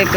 1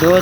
2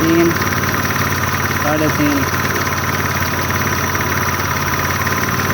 3 3.5،